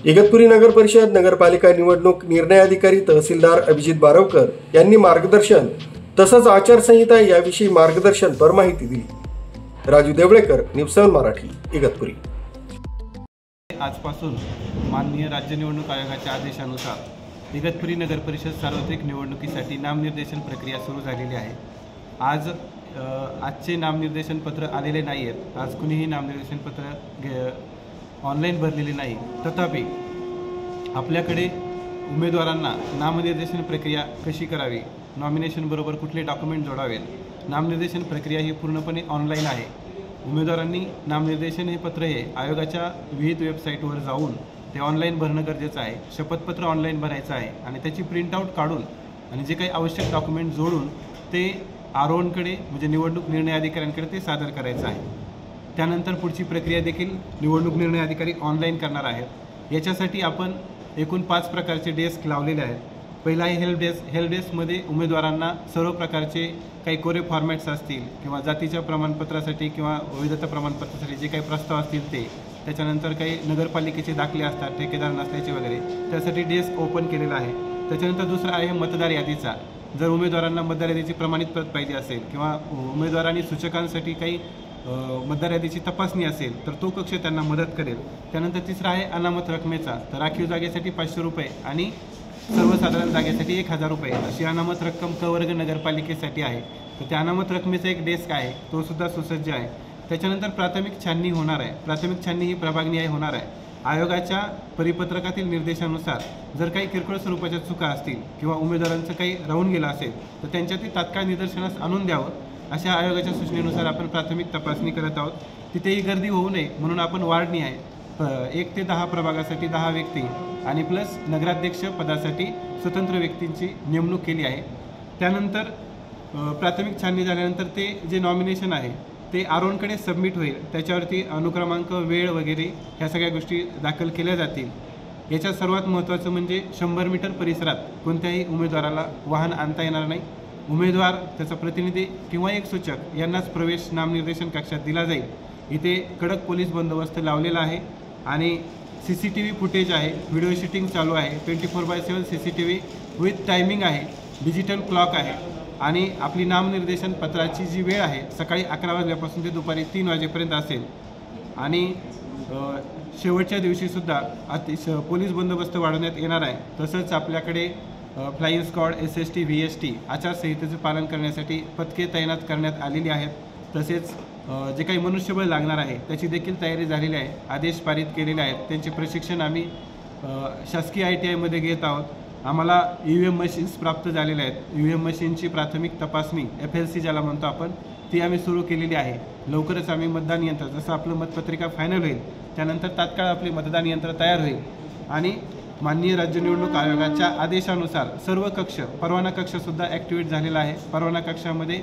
इगतपुरी नगर परिषद नगरपालिका निवडणूक निर्णय अधिकारी तहसीलदार अभिजित बारवकर यांनी मार्गदर्शन तसंच आचारसंहिता याविषयी मार्गदर्शनपर माहिती दिली। राजू देवळेकर, न्यूज 7 मराठी, इगतपुरी। आजपासून माननीय राज्य निवडणूक आयोगाच्या आदेशानुसार इगतपुरी नगर परिषद सार्वत्रिक निवडणुकीसाठी नामनिर्देशन प्रक्रिया सुरू झालेली आहे। आजचे नामनिर्देशन पत्र आलेले नाही आहेत। आज कुणीही नामनिर्देशन पत्र ऑनलाईन भरलेले नाही। तथापि आपल्याकडे उमेदवारांना नामनिर्देशन प्रक्रिया कशी करावी, नॉमिनेशन बरोबर कुठले डॉक्युमेंट जोडावेत, नामनिर्देशन प्रक्रिया ही पूर्णपणे ऑनलाईन आहे। उमेदवारांनी नामनिर्देशन हे पत्र हे आयोगाच्या विविध वेबसाईटवर जाऊन ते ऑनलाईन भरणं गरजेचं आहे। शपथपत्र ऑनलाईन भरायचं आहे आणि त्याची प्रिंटआउट काढून आणि जे काही आवश्यक डॉक्युमेंट जोडून ते आरोहणकडे म्हणजे निवडणूक निर्णय अधिकाऱ्यांकडे ते सादर करायचं आहे। त्यानंतर पुढची प्रक्रिया देखील निवडणूक निर्णय अधिकारी ऑनलाईन करणार आहेत। याच्यासाठी आपण एकूण 5 प्रकारचे डेस्क लावलेले आहेत। पहिला आहे हेल्प डेस्क। हेल्प डेस्कमध्ये उमेदवारांना सर्व प्रकारचे काही कोरे फॉर्मॅट्स असतील किंवा जातीच्या प्रमाणपत्रासाठी किंवा वैधता प्रमाणपत्रासाठी जे काही प्रस्ताव असतील ते, त्याच्यानंतर काही नगरपालिकेचे दाखले असतात ठेकेदार नसल्याचे वगैरे, त्यासाठी डेस्क ओपन केलेला आहे। त्याच्यानंतर दुसरा आहे मतदार यादीचा। जर उमेदवारांना मतदार यादीची प्रमाणित प्रत पाहिजे असेल किंवा उमेदवारांनी सूचकांसाठी काही मतदार यादीची तपासणी असेल तर तो कक्ष त्यांना मदत करेल। त्यानंतर तिसरा आहे अनामत रकमेचा। तर राखीव जागेसाठी 500 रुपये आणि सर्वसाधारण जागेसाठी 1000 रुपये अशी अनामत रक्कम क वर्ग नगरपालिकेसाठी आहे। तर त्या अनामत रकमेचा एक डेस्क आहे, तो सुद्धा सुसज्ज आहे। त्याच्यानंतर प्राथमिक छाननी होणार आहे। प्राथमिक छाननी ही प्रभागनिहाय होणार आहे। आयोगाच्या परिपत्रकातील निर्देशानुसार जर काही किरकोळ स्वरूपाच्या चुका असतील किंवा उमेदवारांचं काही राहून गेलं असेल तर त्यांच्या ते तात्काळ निदर्शनास आणून द्यावं, अशा आयोगाच्या सूचनेनुसार आपण प्राथमिक तपासणी करत आहोत। तिथेही गर्दी होऊ नये म्हणून आपण वार्डनिहाय 1 ते 10 प्रभागासाठी 10 व्यक्ती आणि प्लस नगराध्यक्ष पदासाठी स्वतंत्र व्यक्तींची नेमणूक केली आहे। त्यानंतर प्राथमिक छाननी झाल्यानंतर ते जे नॉमिनेशन आहे ते आरोहणकडे सबमिट होईल। त्याच्यावरती अनुक्रमांक, वेळ वगैरे ह्या सगळ्या गोष्टी दाखल केल्या जातील। याच्यात सर्वात महत्त्वाचं म्हणजे 100 मीटर परिसरात कोणत्याही उमेदवाराला वाहन आणता येणार नाही। उमेदवार, त्याचा प्रतिनिधी किंवा एक सूचक यांनाच प्रवेश नामनिर्देशन कक्षात दिला जाईल। इथे कडक पोलीस बंदोबस्त लावलेला आहे आणि CCTV फुटेज आहे, व्हिडिओ शूटिंग चालू आहे, 24/7 CCTV विथ टायमिंग आहे, डिजिटल क्लॉक आहे आणि आपली नामनिर्देशन पत्राची जी वेळ आहे सकाळी 11 वाजल्यापासून ते दुपारी 3 वाजेपर्यंत असेल। आणि शेवटच्या दिवशीसुद्धा पोलीस बंदोबस्त वाढवण्यात येणार आहे। तसंच आपल्याकडे फ्लाइंग स्क्वॉड, SST, VST आचारसंहितेचे पालन करण्यासाठी पथके तैनात करण्यात आलेली आहेत। तसेच जे काही मनुष्यबळ लागणार आहे त्याची देखील तयारी झालेली आहे। आदेश पारित केलेले आहेत, त्यांचे प्रशिक्षण आम्ही शासकीय ITI मध्ये घेत आहोत। आम्हाला EVM मशीन्स प्राप्त झालेल्या आहेत। EVM मशीनची प्राथमिक तपासणी FLC ज्याला म्हणतो आपण, ती आम्ही सुरू केलेली आहे। लवकरच आम्ही मतदान यंत्र, जसं आपलं मतपत्रिका फायनल होईल त्यानंतर तात्काळ आपले मतदान यंत्र तयार होईल आणि माननीय राज्य निवडणूक आयोगाच्या आदेशानुसार सर्व कक्ष, परवाना कक्षसुद्धा ॲक्टिवेट झालेला आहे। परवाना कक्षामध्ये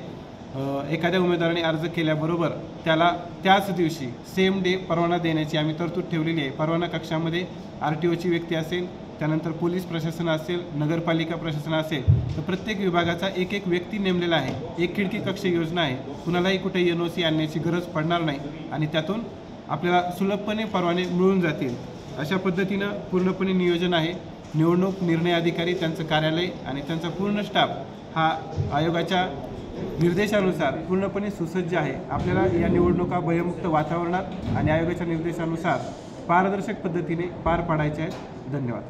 एखाद्या उमेदवाराने अर्ज केल्याबरोबर त्याला त्याच दिवशी सेम डे परवाना देण्याची आम्ही तरतूद ठेवलेली आहे। परवाना कक्षामध्ये RTOची व्यक्ती असेल, त्यानंतर पोलीस प्रशासन असेल, नगरपालिका प्रशासन असेल, तर प्रत्येक विभागाचा एक व्यक्ती नेमलेला आहे। एक खिडकी कक्ष योजना आहे, कुणालाही कुठे NOC आणण्याची गरज पडणार नाही आणि त्यातून आपल्याला सुलभपणे परवाने मिळून जातील। अशा पद्धतीनं पूर्णपणे नियोजन आहे। निवडणूक निर्णय अधिकारी, त्यांचं कार्यालय आणि त्यांचा पूर्ण स्टाफ हा आयोगाच्या निर्देशानुसार पूर्णपणे सुसज्ज आहे। आपल्याला या निवडणुका भयमुक्त वातावरणात आणि आयोगाच्या निर्देशानुसार पारदर्शक पद्धतीने पार पाडायच्या आहेत। धन्यवाद।